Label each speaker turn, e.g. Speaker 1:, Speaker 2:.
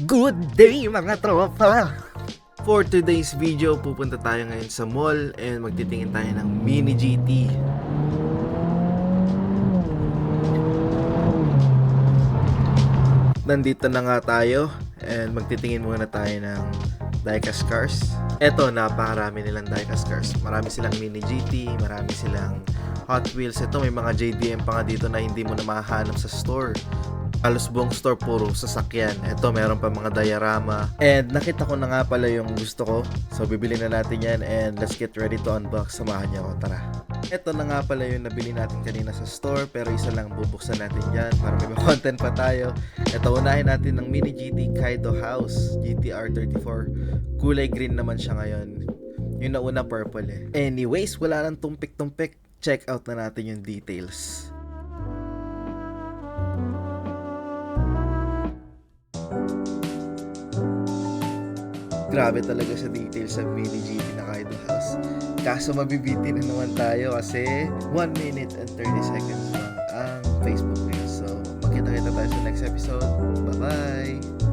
Speaker 1: Good day mga tropa! For today's video, pupunta tayo ngayon sa mall and magtitingin tayo ng Mini GT. Nandito na nga tayo and magtitingin muna tayo ng diecast cars. Eto, napakarami nilang diecast cars. Marami silang Mini GT, marami silang Hot Wheels. Ito, may mga JDM pa nga dito na hindi mo na mahahanap sa store. Halos buong store puro sasakyan. Ito, meron pa mga diorama. And nakita ko na nga pala yung gusto ko. So, bibili na natin yan and let's get ready to unbox. Samahan niyo ako, tara. Ito na nga pala yung nabili natin kanina sa store, pero isa lang bubuksan natin yan para may content pa tayo. Ito, unahin natin ng Mini GT Kaido House GTR 34. Kulay green naman siya ngayon. Yung nauna purple eh. Anyways, wala nang tumpik-tumpik. Check out na natin yung details. Grabe talaga sa details sa Mini GT na Kaido House. Kaso mabibitin na naman tayo kasi 1 minute and 30 seconds lang ang Facebook Reels. So, magkita-kita tayo sa next episode. Bye-bye!